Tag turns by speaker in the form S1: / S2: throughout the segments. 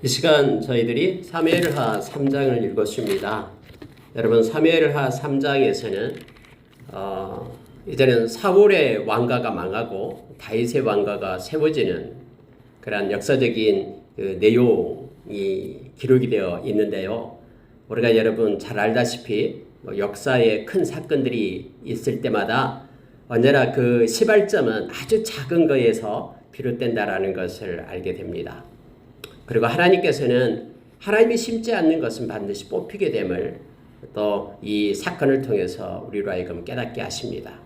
S1: 이 시간 저희들이 사무엘하 3장을 읽었습니다. 여러분, 사무엘하 3장에서는 이제는 사울의 왕가가 망하고 다윗의 왕가가 세워지는 그런 역사적인 그 내용이 기록이 되어 있는데요. 우리가 여러분 잘 알다시피 역사에 큰 사건들이 있을 때마다 언제나 그 시발점은 아주 작은 거에서 비롯된다라는 것을 알게 됩니다. 그리고 하나님께서는 하나님이 심지 않는 것은 반드시 뽑히게 됨을 또 이 사건을 통해서 우리로 하여금 깨닫게 하십니다.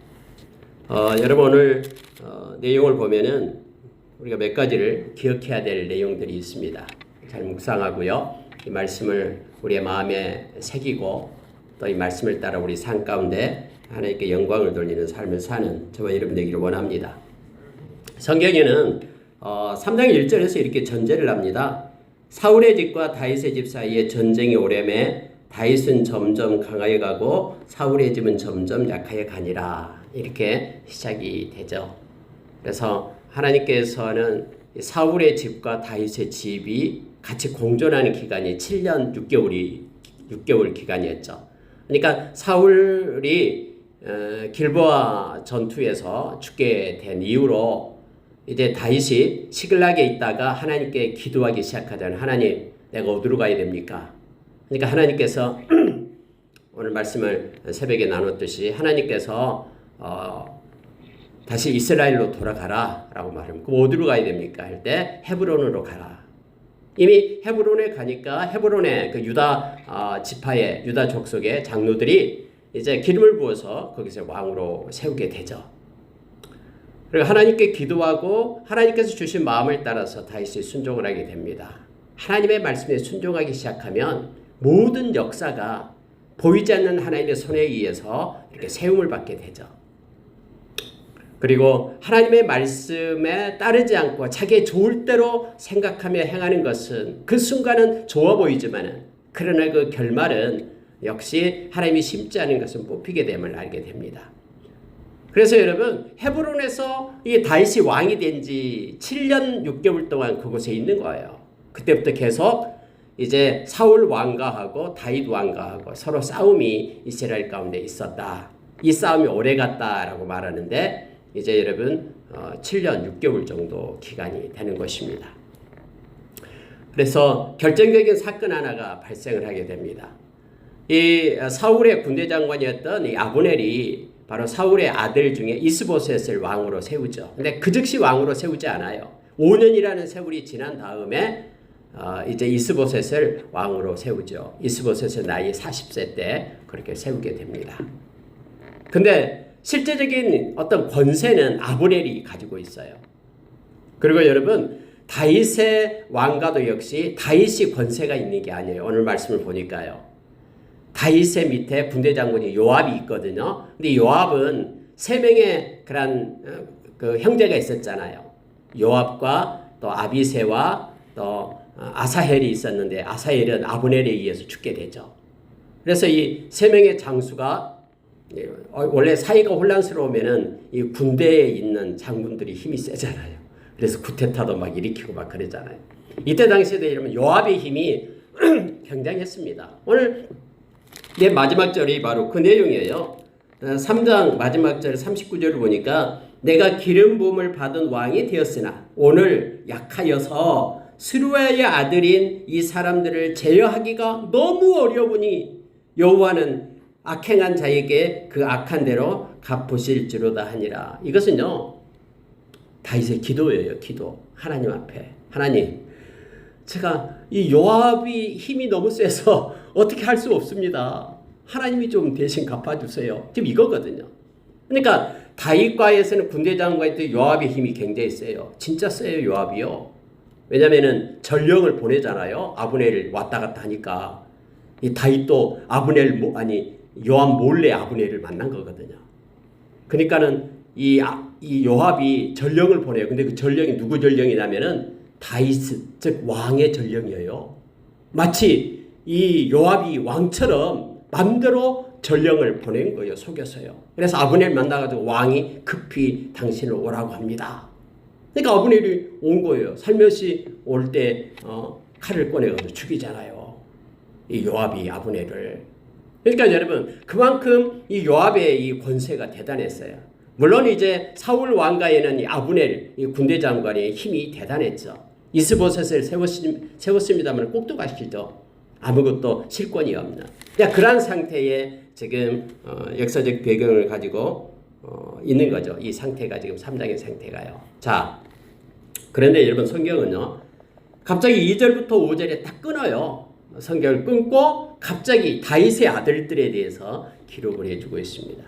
S1: 여러분 오늘 내용을 보면은 우리가 몇 가지를 기억해야 될 내용들이 있습니다. 잘 묵상하고요. 이 말씀을 우리의 마음에 새기고 또 이 말씀을 따라 우리 삶 가운데 하나님께 영광을 돌리는 삶을 사는 저와 여러분 되기를 원합니다. 성경에는 3장 1절에서 이렇게 전제를 합니다. 사울의 집과 다윗의 집 사이에 전쟁이 오래매 다윗은 점점 강하여 가고 사울의 집은 점점 약하여 가니라. 이렇게 시작이 되죠. 그래서 하나님께서는 사울의 집과 다윗의 집이 같이 공존하는 기간이 7년 6개월 기간이었죠. 그러니까 사울이 길보아 전투에서 죽게 된 이후로 이제 다윗이 시글락에 있다가 하나님께 기도하기 시작하잖아요. 하나님, 내가 어디로 가야 됩니까? 그러니까 하나님께서 오늘 말씀을 새벽에 나눴듯이 하나님께서 다시 이스라엘로 돌아가라 라고 말합니다. 그럼 어디로 가야 됩니까? 할 때 헤브론으로 가라. 이미 헤브론에 가니까 헤브론의 그 유다 지파의 유다 족속의 장로들이 이제 기름을 부어서 거기서 왕으로 세우게 되죠. 그리고 하나님께 기도하고 하나님께서 주신 마음을 따라서 다윗이 순종을 하게 됩니다. 하나님의 말씀에 순종하기 시작하면 모든 역사가 보이지 않는 하나님의 손에 의해서 이렇게 세움을 받게 되죠. 그리고 하나님의 말씀에 따르지 않고 자기의 좋을 대로 생각하며 행하는 것은 그 순간은 좋아 보이지만 그러나 그 결말은 역시 하나님이 심지 않은 것은 뽑히게 됨을 알게 됩니다. 그래서 여러분 헤브론에서 이 다윗이 왕이 된 지 7년 6개월 동안 그곳에 있는 거예요. 그때부터 계속 이제 사울 왕가하고 다윗 왕가하고 서로 싸움이 이스라엘 가운데 있었다. 이 싸움이 오래 갔다라고 말하는데 이제 여러분 7년 6개월 정도 기간이 되는 것입니다. 그래서 결정적인 사건 하나가 발생을 하게 됩니다. 이 사울의 군대 장관이었던 이 아브넬이 바로 사울의 아들 중에 이스보셋을 왕으로 세우죠. 근데 그 즉시 왕으로 세우지 않아요. 5년이라는 세월이 지난 다음에 이제 이스보셋을 왕으로 세우죠. 이스보셋의 나이 40세 때 그렇게 세우게 됩니다. 근데 실제적인 어떤 권세는 아브넬이 가지고 있어요. 그리고 여러분 다윗의 왕가도 역시 다윗이 권세가 있는 게 아니에요. 오늘 말씀을 보니까요. 다윗의 밑에 군대 장군이 요압이 있거든요. 근데 요압은 3명의 그런 그 형제가 있었잖아요. 요압과 또 아비새와 또 아사헬이 있었는데 아사헬은 아브넬에 의해서 죽게 되죠. 그래서 이 3명의 장수가 원래 사이가 혼란스러우면은 이 군대에 있는 장군들이 힘이 세잖아요. 그래서 쿠데타도 막 일으키고 막 그러잖아요. 이때 당시에도 이러면 요압의 힘이 굉장했습니다. 오늘 내 마지막 절이 바로 그 내용이에요. 3장 마지막 절 39절을 보니까 내가 기름 부음을 받은 왕이 되었으나 오늘 약하여서 스루야의 아들인 이 사람들을 제어하기가 너무 어려우니 여호와는 악행한 자에게 그 악한 대로 갚으실지로다 하니라. 이것은요 다윗의 기도예요. 기도. 하나님 앞에 하나님, 제가 이 요압이 힘이 너무 세서 어떻게 할 수 없습니다. 하나님이 좀 대신 갚아주세요. 지금 이거거든요. 그러니까 다윗과에서는 군대 장관이 때 요압의 힘이 굉장히 세요. 진짜 세요 요압이요. 왜냐면은 전령을 보내잖아요. 아브넬을 왔다 갔다 하니까 이 다윗도 요압 몰래 아브넬을 만난 거거든요. 그러니까는 이 요압이 전령을 보내요. 근데 그 전령이 누구 전령이냐면은 다윗 즉 왕의 전령이에요. 마치 이 요압이 왕처럼 마음대로 전령을 보낸 거예요. 속여서요. 그래서 아브넬 만나가지고 왕이 급히 당신을 오라고 합니다. 그러니까 아브넬이 온 거예요. 살며시 올 때 칼을 꺼내서 죽이잖아요. 이 요압이 아브넬을. 그러니까 여러분 그만큼 이 요압의 이 권세가 대단했어요. 물론 이제 사울 왕가에는 이 아브넬 이 군대 장관의 힘이 대단했죠. 이스보셋을 세웠습니다만 꼭두가시죠. 아무것도 실권이 없는. 그러니까 그런 상태에 지금 역사적 배경을 가지고 있는 거죠. 이 상태가 지금 3장의 상태가요. 자, 그런데 여러분 성경은요. 갑자기 2절부터 5절에 딱 끊어요. 성경을 끊고 갑자기 다윗의 아들들에 대해서 기록을 해주고 있습니다.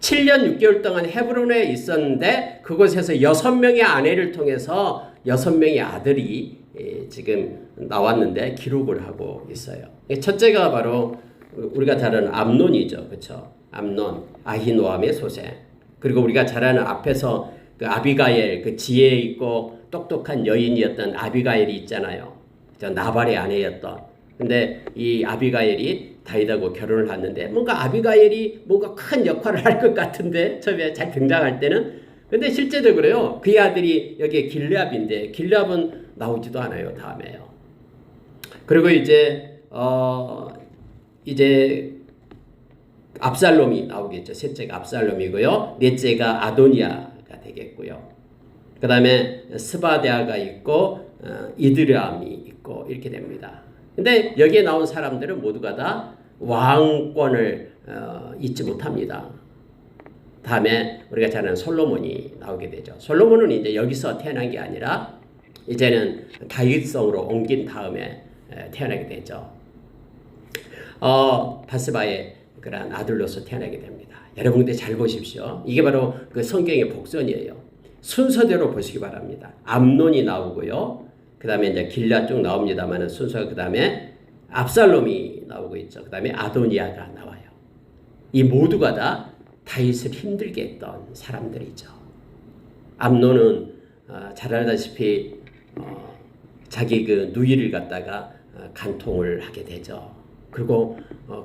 S1: 7년 6개월 동안 헤브론에 있었는데 그곳에서 6명의 아내를 통해서 6명의 아들이 지금 나왔는데 기록을 하고 있어요. 첫째가 바로 우리가 잘 아는 암논이죠. 그렇죠? 암논, 아히노암의 소생. 그리고 우리가 잘 아는 앞에서 그 아비가일, 그 지혜 있고 똑똑한 여인이었던 아비가일이 있잖아요. 나발의 아내였던. 근데 이 아비가일이 다윗하고 결혼을 했는데 뭔가 아비가일이 뭔가 큰 역할을 할 것 같은데 처음에 잘 등장할 때는 근데 실제적으로요 그의 아들이 여기에 길르압인데 길르압은 나오지도 않아요. 다음에요. 그리고 이제 압살롬이 나오겠죠. 셋째가 압살롬이고요. 넷째가 아도니아가 되겠고요. 그 다음에 스바데아가 있고 이드람이 있고 이렇게 됩니다. 근데 여기에 나온 사람들은 모두가 다 왕권을 잊지 못합니다. 다음에 우리가 잘 아는 솔로몬이 나오게 되죠. 솔로몬은 이제 여기서 태어난 게 아니라 이제는 다윗성으로 옮긴 다음에 태어나게 되죠. 바스바의 그런 아들로서 태어나게 됩니다. 여러분들 잘 보십시오. 이게 바로 그 성경의 복선이에요. 순서대로 보시기 바랍니다. 암논이 나오고요. 그 다음에 이제 길라 쭉 나옵니다만 순서가 그 다음에 압살롬이 나오고 있죠. 그 다음에 아도니아가 나와요. 이 모두가 다 다윗을 힘들게 했던 사람들이죠. 암논은 잘 알다시피 자기 그 누이를 갖다가 간통을 하게 되죠. 그리고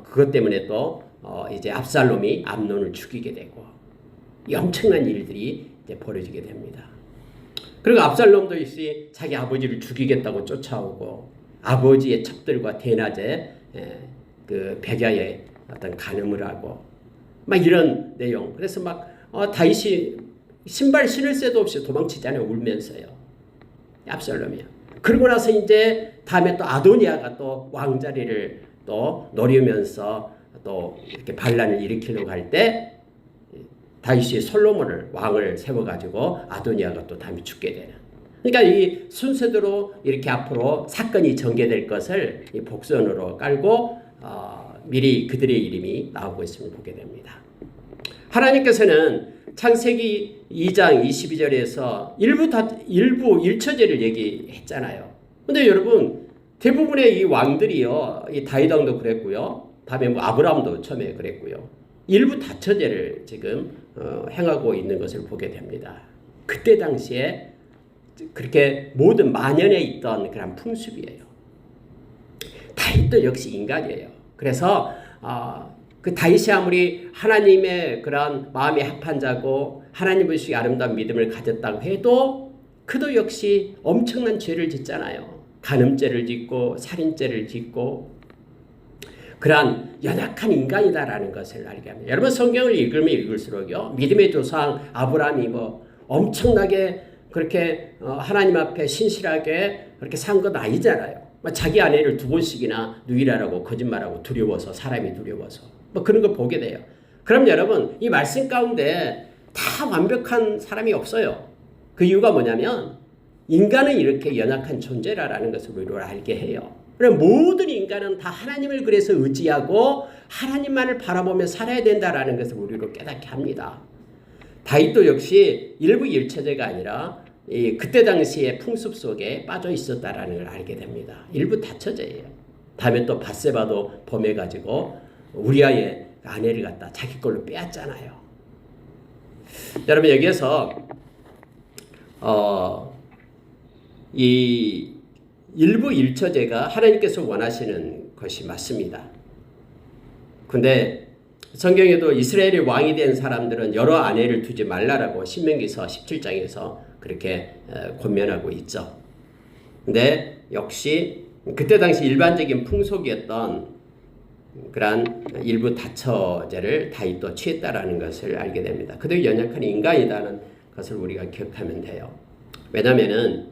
S1: 그것 때문에 또 이제 압살롬이 암논을 죽이게 되고 이 엄청난 일들이 이제 벌어지게 됩니다. 그리고 압살롬도 역시 자기 아버지를 죽이겠다고 쫓아오고 아버지의 첩들과 대낮에 그 백야에 어떤 간음을 하고 막 이런 내용. 그래서 막 다윗이 신발 신을 새도 없이 도망치잖아요. 울면서요. 압살롬이요. 그러고 나서 이제 다음에 또 아도니아가 또 왕자리를 또 노리면서 또 이렇게 반란을 일으키려고 할 때 다윗이 솔로몬을 왕을 세워가지고 아도니아가 또 다음에 죽게 되는. 그러니까 이 순서대로 이렇게 앞으로 사건이 전개될 것을 이 복선으로 깔고 미리 그들의 이름이 나오고 있음을 보게 됩니다. 하나님께서는 창세기 2장 22절에서 일부 1처제를 얘기했잖아요. 근데 여러분 대부분의 이 왕들이요, 이 다윗 왕도 그랬고요, 다음에 뭐 아브라함도 처음에 그랬고요, 일부 다처제를 지금 행하고 있는 것을 보게 됩니다. 그때 당시에 그렇게 모든 만연에 있던 그런 풍습이에요. 다윗도 역시 인간이에요. 그래서 그 다윗이 아무리 하나님의 그런 마음에 합한 자고 하나님을 위해 아름다운 믿음을 가졌다고 해도 그도 역시 엄청난 죄를 짓잖아요. 간음죄를 짓고 살인죄를 짓고 그러한 연약한 인간이다라는 것을 알게 합니다. 여러분 성경을 읽으면 읽을수록요, 믿음의 조상 아브라함이 뭐 엄청나게 그렇게 하나님 앞에 신실하게 그렇게 산 건 아니잖아요. 자기 아내를 2번씩이나 누이라라고 거짓말하고 두려워서, 사람이 두려워서 뭐 그런 걸 보게 돼요. 그럼 여러분 이 말씀 가운데 다 완벽한 사람이 없어요. 그 이유가 뭐냐면 인간은 이렇게 연약한 존재라는 것을 우리로 알게 해요. 그럼 모든 인간은 다 하나님을 그래서 의지하고 하나님만을 바라보며 살아야 된다라는 것을 우리로 깨닫게 합니다. 다윗도 역시 일부 일처제가 아니라 그때 당시의 풍습 속에 빠져 있었다라는 걸 알게 됩니다. 일부 다처제예요. 다음에 또 밧세바도 범해가지고 우리아의 아내를 갖다 자기 걸로 빼앗잖아요. 여러분 여기에서 이 일부 일처제가 하나님께서 원하시는 것이 맞습니다. 근데 성경에도 이스라엘의 왕이 된 사람들은 여러 아내를 두지 말라라고 신명기서 17장에서 그렇게 권면하고 있죠. 근데 역시 그때 당시 일반적인 풍속이었던 그러한 일부 다처제를 다윗도 취했다라는 것을 알게 됩니다. 그도 연약한 인간이라는 것을 우리가 기억하면 돼요. 왜냐하면은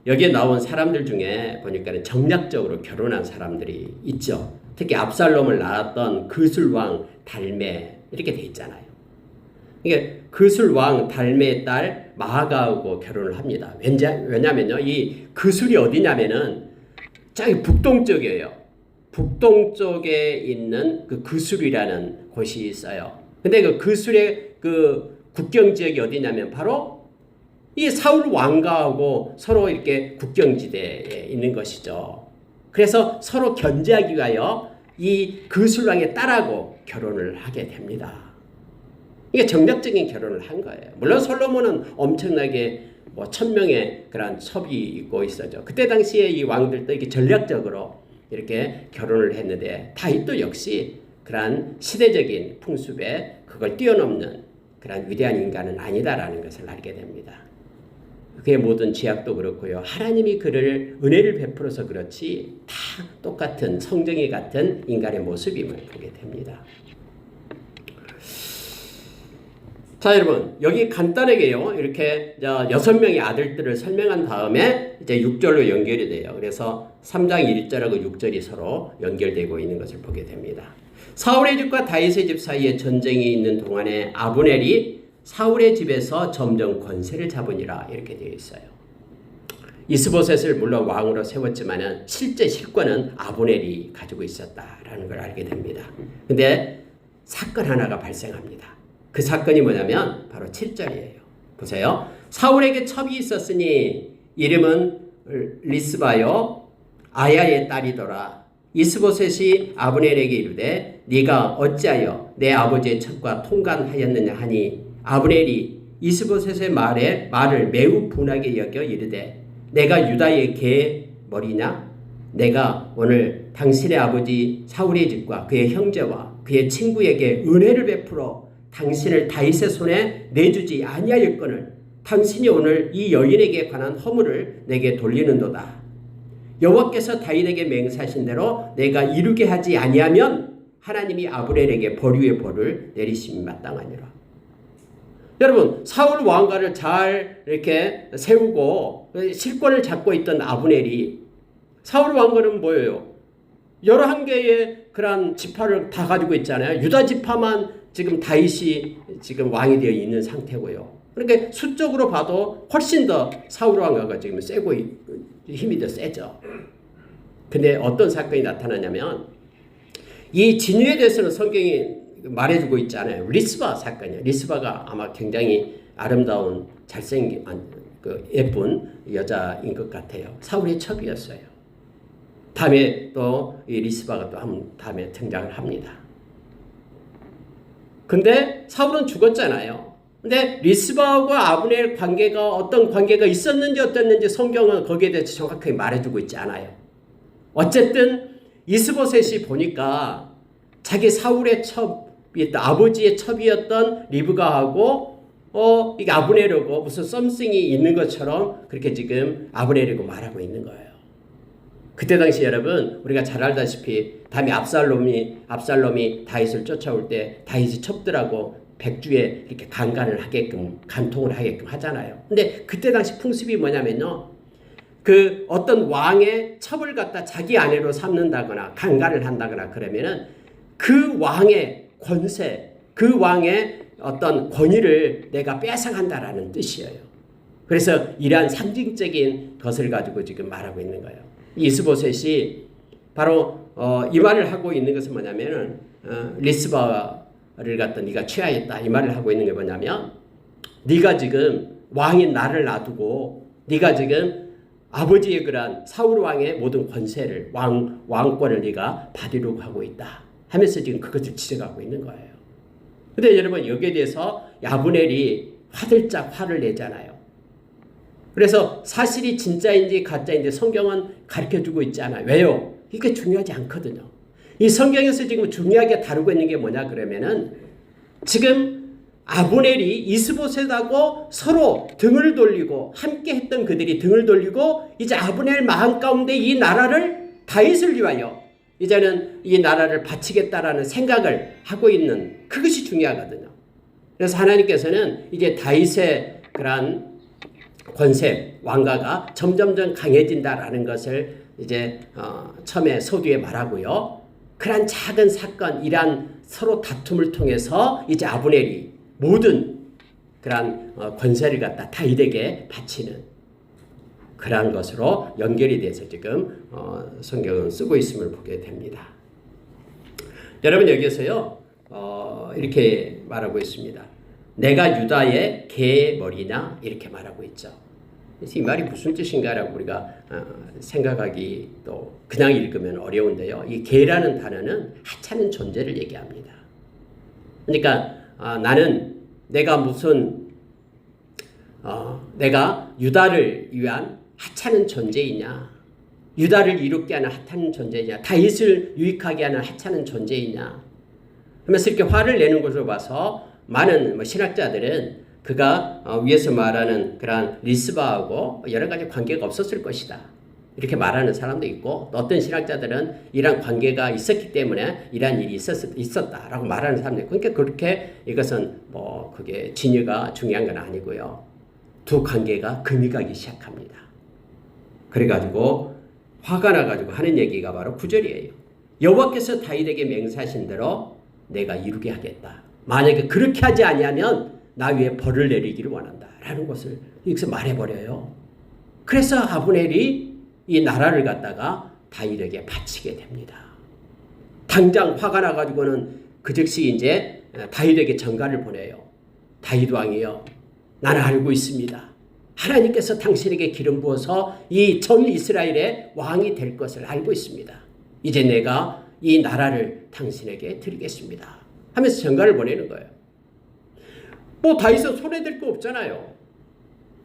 S1: 여기에 나온 사람들 중에 보니까 정략적으로 결혼한 사람들이 있죠. 특히 압살롬을 낳았던 그술왕 달메 이렇게 돼 있잖아요. 이게 그술왕 달메의 딸 마아가하고 결혼을 합니다. 왜냐면요, 이 그술이 어디냐면은 저기 북동쪽이에요. 북동쪽에 있는 그 그술이라는 곳이 있어요. 근데 그 그술의 그 국경 지역이 어디냐면 바로 이 사울 왕가하고 서로 이렇게 국경지대에 있는 것이죠. 그래서 서로 견제하기 위하여 이 그술 왕의 딸하고 결혼을 하게 됩니다. 이게 정략적인 결혼을 한 거예요. 물론 솔로몬은 엄청나게 1000명의 그런 첩이 있고 있었죠. 그때 당시에 이 왕들도 이렇게 전략적으로 이렇게 결혼을 했는데 다윗도 역시 그러한 시대적인 풍습에 그걸 뛰어넘는 그러한 위대한 인간은 아니다라는 것을 알게 됩니다. 그의 모든 지약도 그렇고요. 하나님이 그를 은혜를 베풀어서 그렇지 다 똑같은 성정이 같은 인간의 모습임을 보게 됩니다. 자, 여러분, 여기 간단하게요. 이렇게 6명의 아들들을 설명한 다음에 이제 6절로 연결이 돼요. 그래서 3장 1절하고 6절이 서로 연결되고 있는 것을 보게 됩니다. 사울의 집과 다윗의 집 사이에 전쟁이 있는 동안에 아브넬이 사울의 집에서 점점 권세를 잡으니라 이렇게 되어 있어요. 이스보셋을 물론 왕으로 세웠지만은 실제 실권은 아브넬이 가지고 있었다라는 걸 알게 됩니다. 근데 사건 하나가 발생합니다. 그 사건이 뭐냐면 바로 7절이에요. 보세요. 사울에게 첩이 있었으니 이름은 리스바요 아야의 딸이더라. 이스보셋이 아브넬에게 이르되 네가 어찌하여 내 아버지의 첩과 통관하였느냐 하니 아브넬이 이스보셋의 말을 매우 분하게 여겨 이르되 내가 유다의 계머리냐? 내가 오늘 당신의 아버지 사울의 집과 그의 형제와 그의 친구에게 은혜를 베풀어 당신을 다윗의 손에 내주지 아니하였거늘 당신이 오늘 이 여인에게 관한 허물을 내게 돌리는도다. 여호와께서 다윗에게 맹세하신 대로 내가 이루게 하지 아니하면 하나님이 아브넬에게 벌유의 벌을 내리심이 마땅하니라. 여러분, 사울 왕가를 잘 이렇게 세우고 실권을 잡고 있던 아브넬이 사울 왕가는 뭐예요? 11개의 그런 지파를 다 가지고 있잖아요. 유다 지파만 지금 다윗이 지금 왕이 되어 있는 상태고요. 그러니까 수적으로 봐도 훨씬 더 사울 왕가가 지금 세고 힘이 더 세죠. 근데 어떤 사건이 나타나냐면 이 진유에 대해서는 성경이 말해주고 있잖아요. 리스바 사건이에요. 리스바가 아마 굉장히 아름다운 잘생긴 예쁜 여자인 것 같아요. 사울의 첩이었어요. 다음에 또 이 리스바가 또 다음에 등장을 합니다. 근데 사울은 죽었잖아요. 근데 리스바하고 아브넬 관계가 어떤 관계가 있었는지 어땠는지 성경은 거기에 대해서 정확하게 말해주고 있지 않아요. 어쨌든 이스보셋이 보니까 자기 사울의 첩이었던 아버지의 첩이었던 리브가하고 이게 아브넬하고 무슨 썸씽이 있는 것처럼 그렇게 지금 아브넬이고 말하고 있는 거예요. 그때 당시 여러분 우리가 잘 알다시피 다음에 압살롬이 다윗을 쫓아올 때 다윗이 첩들하고 백주에 이렇게 간통을 하게끔 하잖아요. 근데 그때 당시 풍습이 뭐냐면요. 그 어떤 왕의 첩을 갖다 자기 아내로 삼는다거나 강간을 한다거나 그러면은 그 왕의 권세, 그 왕의 어떤 권위를 내가 뺏어간다라는 뜻이에요. 그래서 이러한 상징적인 것을 가지고 지금 말하고 있는 거예요. 이스보셋이 바로 이 말을 하고 있는 것은 뭐냐면은 리스바를 갖다 네가 취하였다 이 말을 하고 있는 게 뭐냐면 네가 지금 왕인 나를 놔두고 네가 지금 아버지의 그러한 사울 왕의 모든 권세를 왕권을 네가 받으려고 하고 있다 하면서 지금 그것을 지적하고 있는 거예요. 근데 여러분 여기에 대해서 아브넬이 화들짝 화를 내잖아요. 그래서 사실이 진짜인지 가짜인지 성경은 가르쳐주고 있지 않아요. 왜요? 이게 중요하지 않거든요. 이 성경에서 지금 중요하게 다루고 있는 게 뭐냐 그러면은 지금 아브넬이 이스보셋하고 서로 등을 돌리고 함께 했던 그들이 등을 돌리고 이제 아브넬 마음 가운데 이 나라를 다윗을 위하여 이제는 이 나라를 바치겠다라는 생각을 하고 있는 그것이 중요하거든요. 그래서 하나님께서는 이제 다윗의 그러한 권세, 왕가가 점점점 강해진다라는 것을 이제 처음에 서두에 말하고요. 그러한 작은 사건, 이러한 서로 다툼을 통해서 이제 아브넬이 모든 그러한 권세를 갖다 다윗에게 바치는 그러한 것으로 연결이 돼서 지금 성경은 쓰고 있음을 보게 됩니다. 여러분 여기에서요 이렇게 말하고 있습니다. 내가 유다의 개의 머리나 이렇게 말하고 있죠. 그래서 이 말이 무슨 뜻인가라고 우리가 생각하기 또 그냥 읽으면 어려운데요. 이 개라는 단어는 하찮은 존재를 얘기합니다. 그러니까 나는 내가 무슨 내가 유다를 위한 하찮은 존재이냐, 유다를 이롭게 하는 하찮은 존재이냐, 다윗을 유익하게 하는 하찮은 존재이냐 하면서 이렇게 화를 내는 것으로 봐서 많은 신학자들은 그가 위에서 말하는 그러한 리스바하고 여러 가지 관계가 없었을 것이다 이렇게 말하는 사람도 있고, 또 어떤 신학자들은 이러한 관계가 있었기 때문에 이러한 일이 있었다라고 말하는 사람도 있고, 그러니까 그렇게 이것은 뭐 그게 진위가 중요한 건 아니고요. 두 관계가 금이 가기 시작합니다. 그래가지고 화가 나가지고 하는 얘기가 바로 9절이에요. 여호와께서 다윗에게 맹세하신 대로 내가 이루게 하겠다. 만약에 그렇게 하지 아니하면 나 위에 벌을 내리기를 원한다 라는 것을 여기서 말해버려요. 그래서 아브넬이 이 나라를 갖다가 다윗에게 바치게 됩니다. 당장 화가 나가지고는 그 즉시 이제 다윗에게 전가를 보내요. 다윗 왕이요, 나는 알고 있습니다. 하나님께서 당신에게 기름 부어서 이 전 이스라엘의 왕이 될 것을 알고 있습니다. 이제 내가 이 나라를 당신에게 드리겠습니다 하면서 전가를 보내는 거예요. 뭐 다윗은 손해될 거 없잖아요.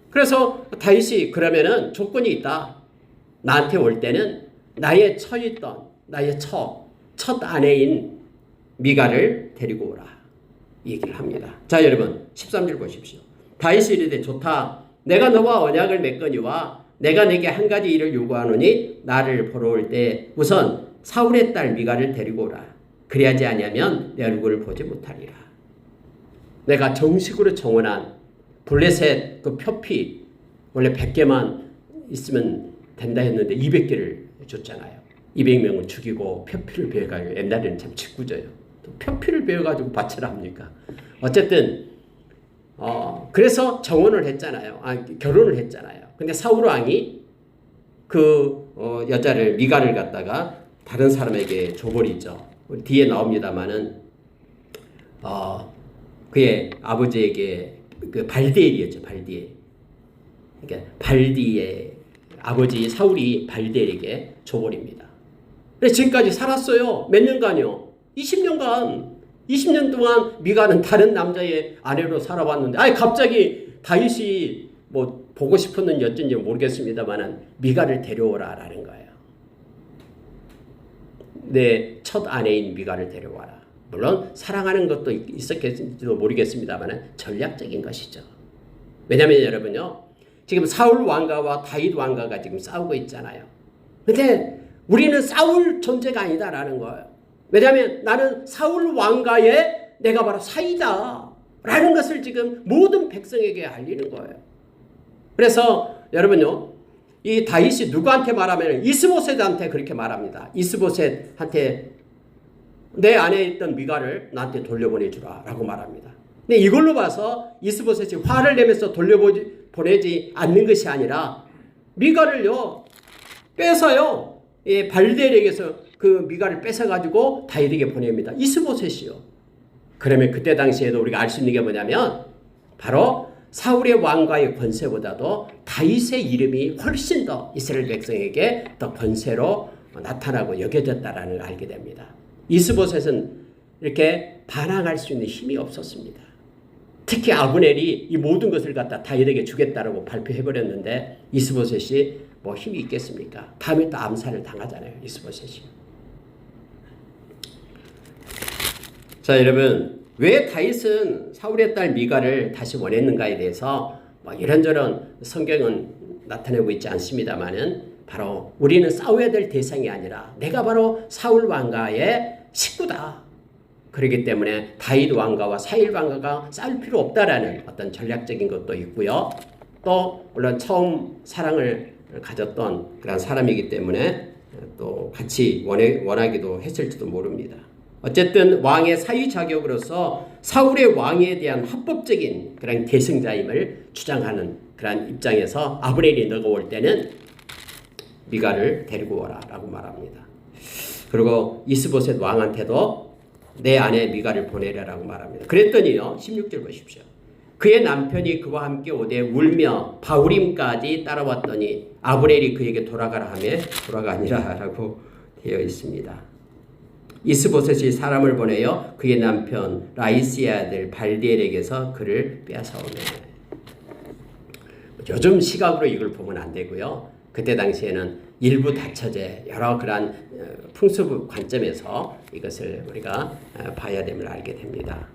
S1: 그래서 다윗이 그러면은 조건이 있다. 나한테 올 때는 나의 처있던 나의 첫 아내인 미갈을 데리고 오라 얘기를 합니다. 자 여러분 13절 보십시오. 다윗이 이르되 좋다. 내가 너와 언약을 맺거니와 내가 내게 한 가지 일을 요구하노니 나를 보러 올 때 우선 사울의 딸 미갈을 데리고 오라. 그리하지 아니하면 내 얼굴을 보지 못하리라. 내가 정식으로 정원한 블레셋 그 표피 원래 100개만 있으면 된다 했는데 200개를 줬잖아요. 200명을 죽이고 표피를 베어가지고, 옛날에는 참 짓궂어요. 표피를 베어가지고 바치라 합니까? 어쨌든 그래서 정원을 했잖아요. 결혼을 했잖아요. 근데 사울 왕이 그 여자를 미갈을 갖다가 다른 사람에게 줘버리죠. 뒤에 나옵니다만은 그의 아버지에게 그 발디엘이었죠. 발디엘. 그러니까 발디의 아버지 사울이 발디엘에게 줘버립니다. 그래서 지금까지 살았어요. 몇 년간요? 20년간. 20년 동안 미갈은 다른 남자의 아내로 살아왔는데, 갑자기 다윗이 뭐 보고 싶었는지 어쩐지 모르겠습니다만은 미갈을 데려오라라는 거예요. 내 첫 아내인 미갈을 데려와라. 물론 사랑하는 것도 있었겠지도 모르겠습니다만은 전략적인 것이죠. 왜냐하면 여러분요, 지금 사울 왕가와 다윗 왕가가 지금 싸우고 있잖아요. 근데 우리는 싸울 존재가 아니다라는 거예요. 왜냐하면 나는 사울 왕가의 내가 바로 사이다 라는 것을 지금 모든 백성에게 알리는 거예요. 그래서 여러분요, 이 다윗이 누구한테 말하면 이스보셋한테 그렇게 말합니다. 이스보셋한테 내 안에 있던 미갈을 나한테 돌려보내주라 라고 말합니다. 근데 이걸로 봐서 이스보셋이 화를 내면서 돌려보내지 않는 것이 아니라 미갈을요 뺏어요. 발디엘에게서 그 미갈을 뺏어가지고 다윗에게 보냅니다. 이스보셋이요. 그러면 그때 당시에도 우리가 알 수 있는 게 뭐냐면 바로 사울의 왕가의 권세보다도 다윗의 이름이 훨씬 더 이스라엘 백성에게 더 권세로 나타나고 여겨졌다라는 걸 알게 됩니다. 이스보셋은 이렇게 반항할 수 있는 힘이 없었습니다. 특히 아브넬이 이 모든 것을 갖다 다윗에게 주겠다라고 발표해버렸는데 이스보셋이 뭐 힘이 있겠습니까? 다음에 또 암살을 당하잖아요. 이스보셋이. 자 여러분, 왜 다윗은 사울의 딸 미갈을 다시 원했는가에 대해서 뭐 이런저런 성경은 나타내고 있지 않습니다만은 바로 우리는 싸워야 될 대상이 아니라 내가 바로 사울 왕가의 식구다. 그렇기 때문에 다윗 왕가와 사울 왕가가 싸울 필요 없다라는 어떤 전략적인 것도 있고요. 또 물론 처음 사랑을 가졌던 그런 사람이기 때문에 또 같이 원하기도 했을지도 모릅니다. 어쨌든 왕의 사위 자격으로서 사울의 왕위에 대한 합법적인 그런 계승자임을 주장하는 그런 입장에서 아브넬이 너가 올 때는 미갈을 데리고 오라 라고 말합니다. 그리고 이스보셋 왕한테도 내 아내 미갈을 보내라라고 말합니다. 그랬더니요 16절 보십시오. 그의 남편이 그와 함께 오되 울며 바후림까지 따라왔더니 아브넬이 그에게 돌아가라 하며 돌아가니라 라고 되어 있습니다. 이스보셋이 사람을 보내어 그의 남편 라이스의 아들 발디엘에게서 그를 빼앗아오네. 요즘 시각으로 이걸 보면 안 되고요. 그때 당시에는 일부 다처제 여러 그러한 풍습 관점에서 이것을 우리가 봐야 됨을 알게 됩니다.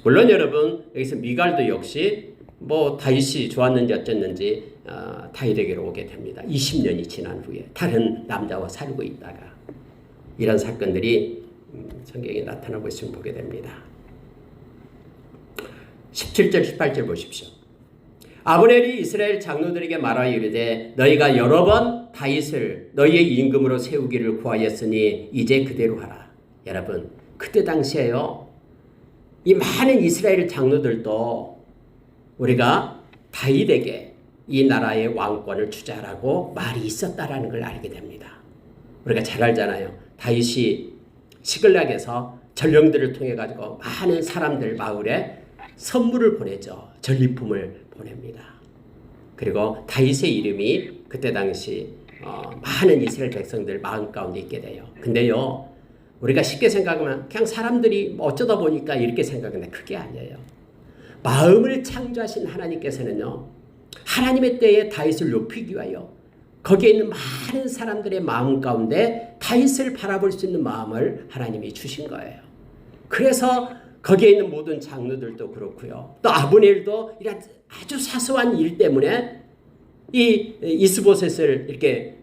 S1: 물론 여러분 여기서 미갈도 역시 뭐 다윗이 좋았는지 어쨌는지 다윗에게로 오게 됩니다. 20년이 지난 후에 다른 남자와 살고 있다가 이런 사건들이 성경에 나타나고 있음을 보게 됩니다. 17절 18절 보십시오. 아브넬이 이스라엘 장로들에게 말하여 이르되 너희가 여러 번 다윗을 너희의 임금으로 세우기를 구하였으니 이제 그대로 하라. 여러분 그때 당시에요 이 많은 이스라엘 장로들도 우리가 다윗에게 이 나라의 왕권을 주자라고 말이 있었다라는 걸 알게 됩니다. 우리가 잘 알잖아요. 다윗이 시글락에서 전령들을 통해 가지고 많은 사람들 마을에 선물을 보내죠. 전리품을 보냅니다. 그리고 다윗의 이름이 그때 당시 많은 이스라엘 백성들 마음 가운데 있게 돼요. 근데요 우리가 쉽게 생각하면 그냥 사람들이 어쩌다 보니까 이렇게 생각하는데 그게 아니에요. 마음을 창조하신 하나님께서는요 하나님의 때에 다윗을 높이기 위하여 거기에 있는 많은 사람들의 마음 가운데 다윗을 바라볼 수 있는 마음을 하나님이 주신 거예요. 그래서 거기에 있는 모든 장로들도 그렇고요. 또 아브넬도 이런 아주 사소한 일 때문에 이 이스보셋을 이렇게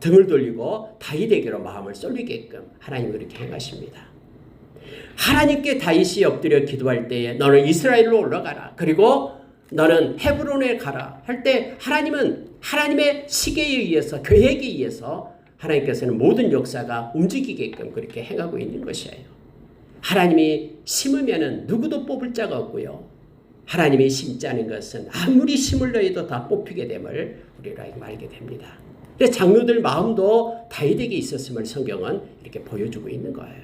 S1: 등을 돌리고 다윗에게로 마음을 쏠리게끔 하나님이 그렇게 행하십니다. 하나님께 다윗이 엎드려 기도할 때에 너는 이스라엘로 올라가라. 그리고 너는 헤브론에 가라 할 때 하나님은 하나님의 시계에 의해서 계획에 의해서 하나님께서는 모든 역사가 움직이게끔 그렇게 행하고 있는 것이에요. 하나님이 심으면은 누구도 뽑을 자가 없고요. 하나님이 심지 않은 것은 아무리 심을 너희도 다 뽑히게 됨을 우리가 알게 됩니다. 그래서 장로들 마음도 다윗에게 있었음을 성경은 이렇게 보여주고 있는 거예요.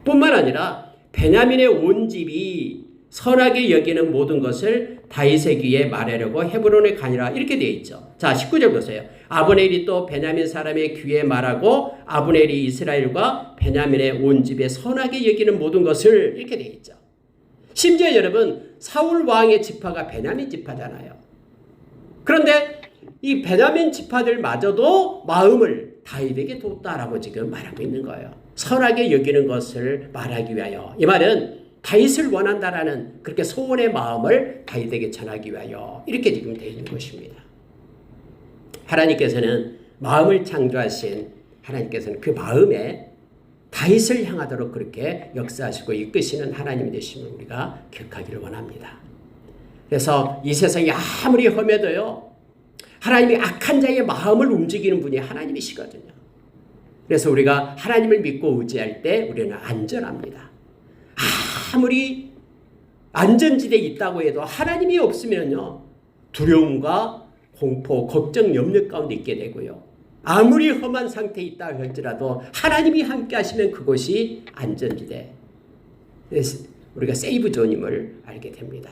S1: 뿐만 아니라 베냐민의 온 집이 선하게 여기는 모든 것을 다윗의 귀에 말하려고 헤브론에 가니라 이렇게 되어 있죠. 자 19절 보세요. 아브넬이 또 베냐민 사람의 귀에 말하고 아브넬이 이스라엘과 베냐민의 온 집에 선하게 여기는 모든 것을 이렇게 되어 있죠. 심지어 여러분 사울 왕의 지파가 베냐민 지파잖아요. 그런데 이 베냐민 지파들마저도 마음을 다윗에게 뒀다라고 지금 말하고 있는 거예요. 선하게 여기는 것을 말하기 위하여. 이 말은 다윗을 원한다라는 그렇게 소원의 마음을 다윗에게 전하기 위하여 이렇게 지금 되어 있는 것입니다. 하나님께서는 마음을 창조하신 하나님께서는 그 마음에 다윗을 향하도록 그렇게 역사하시고 이끄시는 하나님이 되심을 우리가 기억하기를 원합니다. 그래서 이 세상이 아무리 험해도요 하나님이 악한 자의 마음을 움직이는 분이 하나님이시거든요. 그래서 우리가 하나님을 믿고 의지할 때 우리는 안전합니다. 아무리 안전지대에 있다고 해도 하나님이 없으면요 두려움과 공포, 걱정, 염려 가운데 있게 되고요. 아무리 험한 상태에 있다 할지라도 하나님이 함께 하시면 그곳이 안전지대. 그래서 우리가 세이브 존임을 알게 됩니다.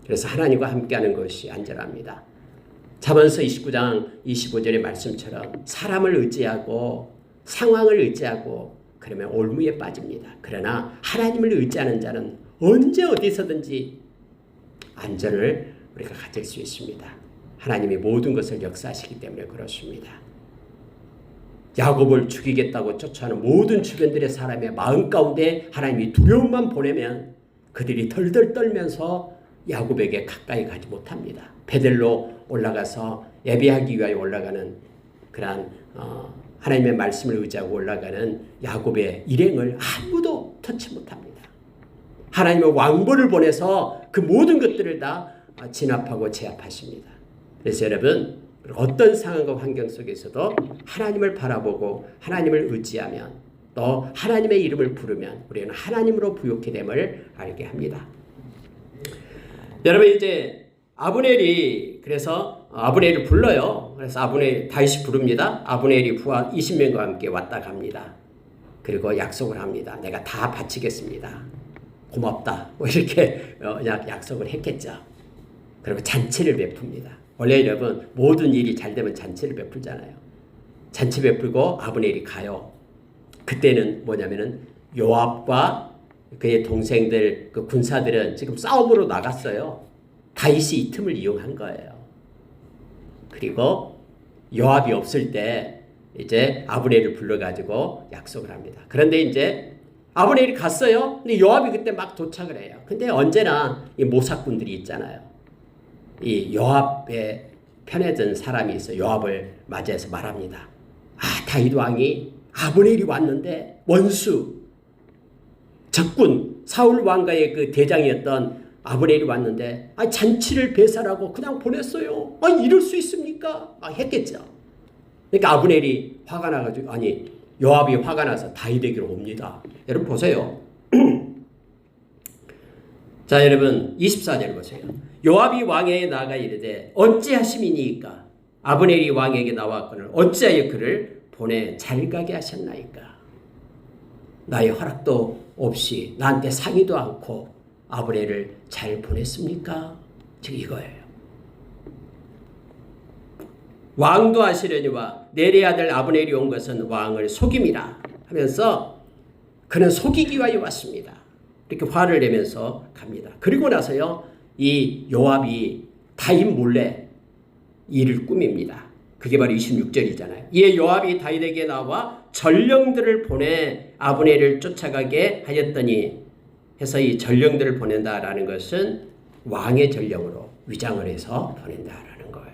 S1: 그래서 하나님과 함께하는 것이 안전합니다. 잠언서 29장 25절의 말씀처럼 사람을 의지하고 상황을 의지하고 그러면 올무에 빠집니다. 그러나 하나님을 의지하는 자는 언제 어디서든지 안전을 우리가 가질 수 있습니다. 하나님이 모든 것을 역사하시기 때문에 그렇습니다. 야곱을 죽이겠다고 쫓아오는 모든 주변들의 사람의 마음 가운데 하나님이 두려움만 보내면 그들이 덜덜 떨면서 야곱에게 가까이 가지 못합니다. 베델로 올라가서 예배하기 위하여 올라가는 그러한 하나님의 말씀을 의지하고 올라가는 야곱의 일행을 아무도 터치 못합니다. 하나님의 왕보를 보내서 그 모든 것들을 다 진압하고 제압하십니다. 그래서 여러분, 어떤 상황과 환경 속에서도 하나님을 바라보고 하나님을 의지하면, 또 하나님의 이름을 부르면 우리는 하나님으로 부욕해 됨을 알게 합니다. 여러분, 이제 아브넬을 불러요. 그래서 다윗이 부릅니다. 아브넬이 부하 20명과 함께 왔다 갑니다. 그리고 약속을 합니다. 내가 다 바치겠습니다. 고맙다. 이렇게 약속을 했겠죠. 그리고 잔치를 베풉니다. 원래 여러분, 모든 일이 잘 되면 잔치를 베풀잖아요. 잔치 베풀고 아브넬이 가요. 그때는 뭐냐면은 요압과 그의 동생들, 그 군사들은 지금 싸움으로 나갔어요. 다윗이 이 틈을 이용한 거예요. 그리고 요압이 없을 때 이제 아브넬을 불러가지고 약속을 합니다. 그런데 이제 아브넬이 갔어요. 근데 요압이 그때 막 도착을 해요. 근데 언제나 이 모사꾼들이 있잖아요. 이 요압에 편해진 사람이 있어요. 요압을 맞이해서 말합니다. 다윗 왕이 아브넬이 왔는데 원수, 적군, 사울 왕가의 그 대장이었던 아브넬이 왔는데 잔치를 배살하고 그냥 보냈어요. 이럴 수 있습니까? 막 했겠죠. 그러니까 아브넬이 화가 나가지고 요압이 화가 나서 다윗에게로 옵니다. 여러분 보세요. 자, 여러분 24절 보세요. 요압이 왕에게 나아가 이르되 어찌하심이니이까? 아브넬이 왕에게 나왔거늘 어찌하여 그를 보내 잘 가게 하셨나이까? 나의 허락도 없이 나한테 상의도 않고 아브넬을 잘 보냈습니까? 지금 이거예요. 왕도 하시려니와 내레 아들 아브넬이 온 것은 왕을 속임이라 하면서 그는 속이기 위하여 왔습니다. 이렇게 화를 내면서 갑니다. 그리고 나서요, 이 요압이 다윗 몰래 일을 꾸밉니다. 그게 바로 26절이잖아요. 이에 요압이 다윗에게 나와 전령들을 보내 아브넬을 쫓아가게 하였더니 해서 이 전령들을 보낸다라는 것은 왕의 전령으로 위장을 해서 보낸다라는 거예요.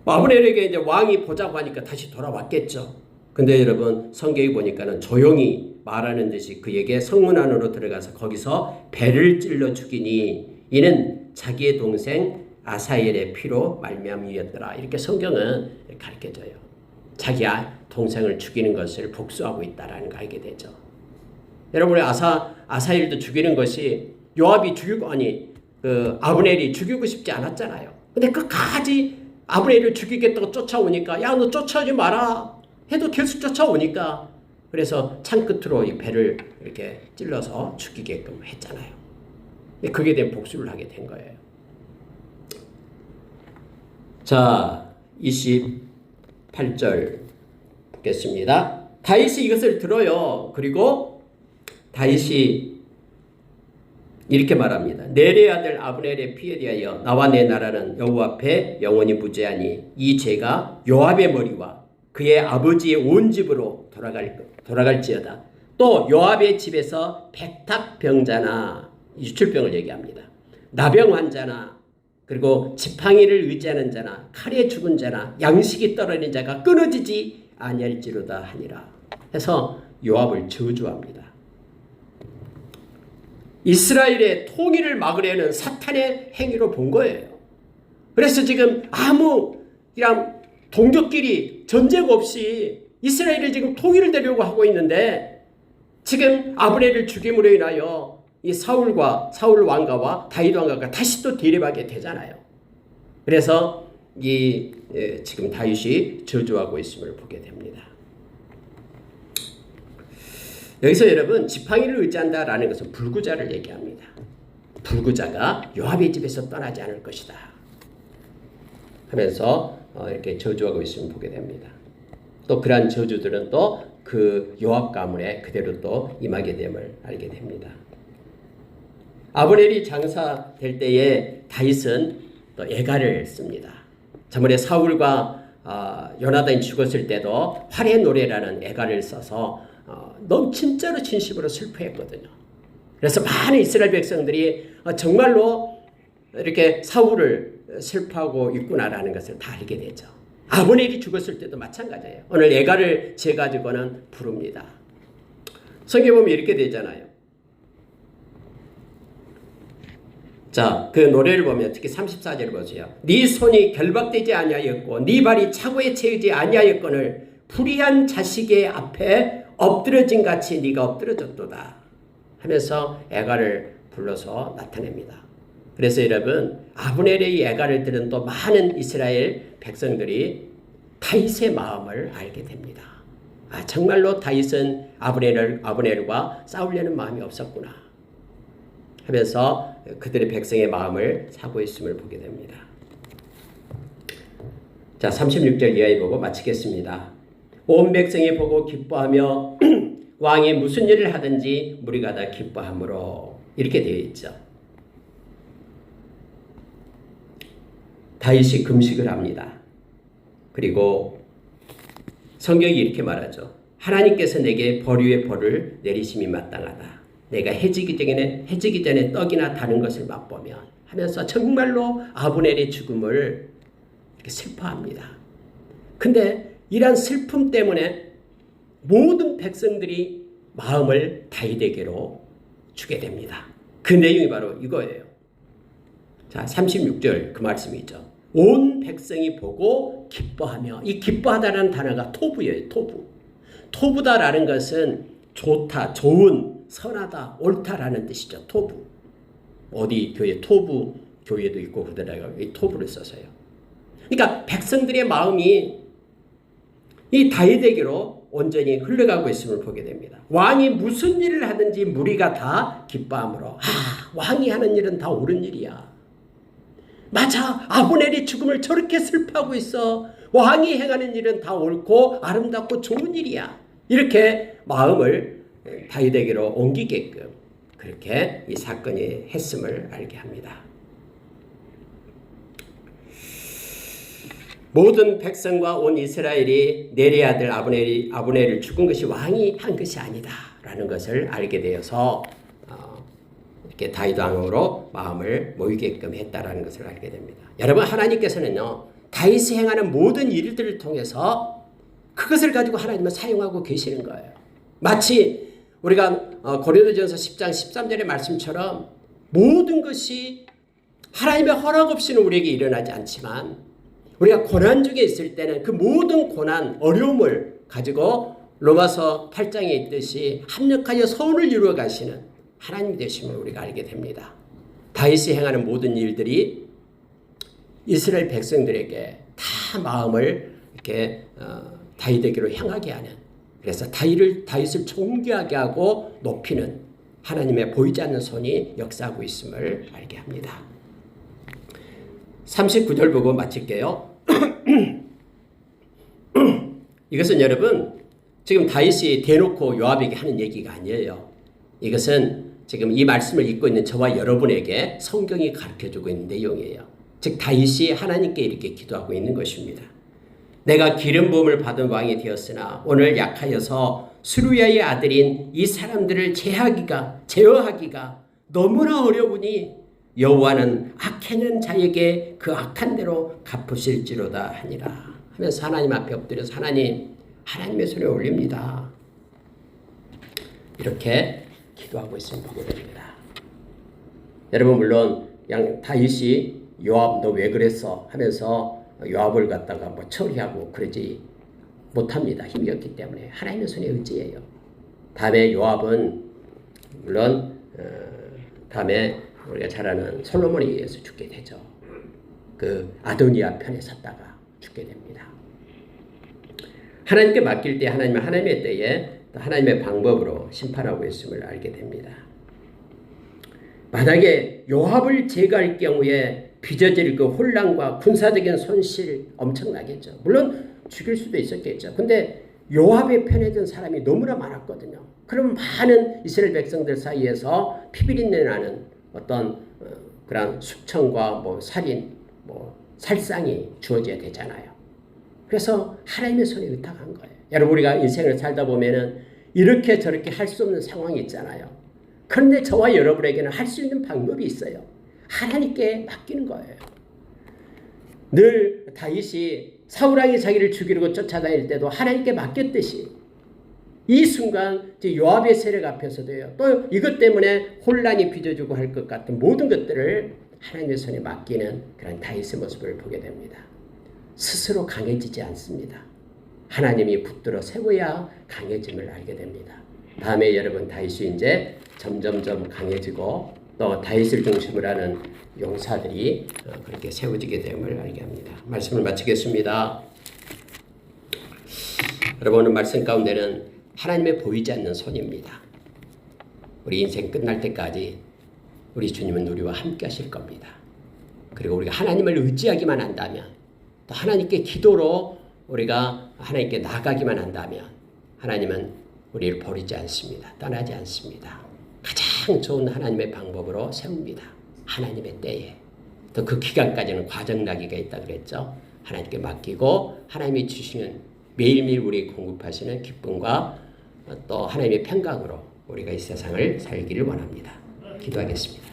S1: 아브넬에게 이제 왕이 보자고 하니까 다시 돌아왔겠죠. 근데 여러분, 성경에 보니까는 조용히 말하는 듯이 그에게 성문 안으로 들어가서 거기서 배를 찔러 죽이니 이는 자기의 동생 아사엘의 피로 말미암이었더라. 이렇게 성경은 가르쳐줘요. 자기 동생을 죽이는 것을 복수하고 있다라는 걸 알게 되죠. 여러분, 아사엘도 죽이는 것이 요압이 아브넬이 죽이고 싶지 않았잖아요. 근데 끝까지 아브넬을 죽이겠다고 쫓아오니까 야, 너 쫓아오지 마라 해도 계속 쫓아오니까 그래서 창끝으로 이 배를 이렇게 찔러서 죽이게끔 했잖아요. 그게 된 복수를 하게 된 거예요. 자, 28절 보겠습니다. 다윗이 이것을 들어요. 그리고 다윗이 이렇게 말합니다. 넬의 아들 아브넬의 피에 대하여 나와 내 나라는 여호와 앞에 영원히 무죄하니 이 죄가 요압의 머리와 그의 아버지의 온 집으로 돌아갈지어다. 또 요압의 집에서 백탁병자나 유출병을 얘기합니다. 나병 환자나 그리고 지팡이를 의지하는 자나 칼에 죽은 자나 양식이 떨어진 자가 끊어지지 아니할지로다 하니라. 해서 요압을 저주합니다. 이스라엘의 통일을 막으려는 사탄의 행위로 본 거예요. 그래서 지금 그냥 동족끼리 전쟁 없이 이스라엘을 지금 통일을 되려고 하고 있는데 지금 아브넬을 죽임으로 인하여 이 사울 왕가와 다윗 왕가가 다시 또 대립하게 되잖아요. 그래서 지금 다윗이 저주하고 있음을 보게 됩니다. 여기서 여러분, 지팡이를 의지한다라는 것은 불구자를 얘기합니다. 불구자가 요압의 집에서 떠나지 않을 것이다 하면서 이렇게 저주하고 있음을 보게 됩니다. 또 그러한 저주들은 또 그 요압 가문에 그대로 또 임하게 됨을 알게 됩니다. 아브넬이 장사될 때에 다윗은 또 애가를 씁니다. 저번에 사울과 요나단이 죽었을 때도 활의 노래라는 애가를 써서 너무 진짜로 진심으로 슬퍼했거든요. 그래서 많은 이스라엘 백성들이 정말로 이렇게 사울을 슬퍼하고 있구나라는 것을 다 알게 되죠. 아브넬이 죽었을 때도 마찬가지예요. 오늘 애가를 재가지고는 부릅니다. 성경에 보면 이렇게 되잖아요. 자, 그 노래를 보면 특히 34절을 보세요. 네 손이 결박되지 아니하였고 네 발이 차고에 채이지 아니하였거늘 불의한 자식의 앞에 엎드러진 같이 네가 엎드러졌도다 하면서 애가를 불러서 나타냅니다. 그래서 여러분, 아브넬의 이 애가를 들은 또 많은 이스라엘 백성들이 다윗의 마음을 알게 됩니다. 아, 정말로 다윗은 아브넬과 싸우려는 마음이 없었구나 하면서 그들의 백성의 마음을 사고 있음을 보게 됩니다. 자, 36절 이하에 보고 마치겠습니다. 온 백성이 보고 기뻐하며 왕이 무슨 일을 하든지 무리가 다 기뻐하므로 이렇게 되어 있죠. 다윗이 금식을 합니다. 그리고 성경이 이렇게 말하죠. 하나님께서 내게 벌유의 벌을 내리심이 마땅하다. 내가 해지기 전에 떡이나 다른 것을 맛보면 하면서 정말로 아브넬의 죽음을 이렇게 슬퍼합니다. 근데 이러한 슬픔 때문에 모든 백성들이 마음을 다윗에게로 주게 됩니다. 그 내용이 바로 이거예요. 자, 36절 그 말씀이죠. 온 백성이 보고 기뻐하며, 이 기뻐하다라는 단어가 토부예요. 토부다라는 것은 좋다, 좋은, 선하다, 옳다라는 뜻이죠. 토부. 어디 교회 토부 교회도 있고 그러더라고요. 이 토부를 써서요. 그러니까 백성들의 마음이 이 다윗에게로 온전히 흘러가고 있음을 보게 됩니다. 왕이 무슨 일을 하든지 무리가 다 기뻐하므로, 왕이 하는 일은 다 옳은 일이야. 맞아, 아브넬의 죽음을 저렇게 슬퍼하고 있어. 왕이 행하는 일은 다 옳고 아름답고 좋은 일이야. 이렇게 마음을 다윗에게로 옮기게끔 그렇게 이 사건이 했음을 알게 합니다. 모든 백성과 온 이스라엘이 내리 아들 아브넬을 죽은 것이 왕이 한 것이 아니다라는 것을 알게 되어서 이렇게 다윗 왕으로 마음을 모이게끔 했다라는 것을 알게 됩니다. 여러분, 하나님께서는요, 다윗이 행하는 모든 일들을 통해서 그것을 가지고 하나님은 사용하고 계시는 거예요. 마치 우리가 고린도전서 10장 13절의 말씀처럼 모든 것이 하나님의 허락 없이는 우리에게 일어나지 않지만 우리가 고난 중에 있을 때는 그 모든 고난, 어려움을 가지고 로마서 8장에 있듯이 합력하여 선을 이루어 가시는 하나님이 되심을 우리가 알게 됩니다. 다윗이 행하는 모든 일들이 이스라엘 백성들에게 다 마음을 이렇게 다윗에게로 향하게 하는, 그래서 다윗을 존귀하게 하고 높이는 하나님의 보이지 않는 손이 역사하고 있음을 알게 합니다. 39절 보고 마칠게요. 이것은 여러분 지금 다윗이 대놓고 요압에게 하는 얘기가 아니에요. 이것은 지금 이 말씀을 읽고 있는 저와 여러분에게 성경이 가르쳐주고 있는 내용이에요. 즉 다윗이 하나님께 이렇게 기도하고 있는 것입니다. 내가 기름 부음을 받은 왕이 되었으나 오늘 약하여서 수루야의 아들인 이 사람들을 제어하기가 너무나 어려우니 여호와는 악행한 자에게 그 악한 대로 갚으실지로다 하니라 하면서 하나님 앞에 엎드려서 하나님의 손에 올립니다. 이렇게 기도하고 있음을 보게 됩니다. 여러분, 물론 다윗이 요압 너 왜 그랬어 하면서 요압을 갖다가 뭐 처리하고 그러지 못합니다. 힘이 없기 때문에 하나님의 손에 의지해요. 다음에 요압은 물론 다음에 우리가 잘 아는 솔로몬에 의해서 죽게 되죠. 그 아도니아 편에 섰다가 죽게 됩니다. 하나님께 맡길 때 하나님은 하나님의 때에 하나님의 방법으로 심판하고 있음을 알게 됩니다. 만약에 요압을 제거할 경우에 빚어질 그 혼란과 군사적인 손실 엄청나겠죠. 물론 죽일 수도 있었겠죠. 근데 요압의 편에 든 사람이 너무나 많았거든요. 그럼 많은 이스라엘 백성들 사이에서 피비린내 나는 어떤 그런 숙청과 살인, 살상이 주어져야 되잖아요. 그래서 하나님의 손에 의탁한 거예요. 여러분, 우리가 인생을 살다 보면은 이렇게 저렇게 할 수 없는 상황이 있잖아요. 그런데 저와 여러분에게는 할 수 있는 방법이 있어요. 하나님께 맡기는 거예요. 늘 다윗이 사울왕이 자기를 죽이려고 쫓아다닐 때도 하나님께 맡겼듯이 이 순간 요압의 세력 앞에서도요. 또 이것 때문에 혼란이 빚어지고 할 것 같은 모든 것들을 하나님의 손에 맡기는 그런 다윗의 모습을 보게 됩니다. 스스로 강해지지 않습니다. 하나님이 붙들어 세워야 강해짐을 알게 됩니다. 다음에 여러분 다윗이 이제 점점점 강해지고 또 다윗을 중심으로 하는 용사들이 그렇게 세워지게 됨을 알게 합니다. 말씀을 마치겠습니다. 여러분 오늘 말씀 가운데는 하나님의 보이지 않는 손입니다. 우리 인생 끝날 때까지 우리 주님은 우리와 함께 하실 겁니다. 그리고 우리가 하나님을 의지하기만 한다면 또 하나님께 기도로 우리가 하나님께 나가기만 한다면 하나님은 우리를 버리지 않습니다. 떠나지 않습니다. 가장 좋은 하나님의 방법으로 세웁니다. 하나님의 때에. 또 그 기간까지는 과정나기가 있다 그랬죠. 하나님께 맡기고 하나님이 주시는 매일매일 우리 공급하시는 기쁨과 또 하나님의 평강으로 우리가 이 세상을 살기를 원합니다. 기도하겠습니다.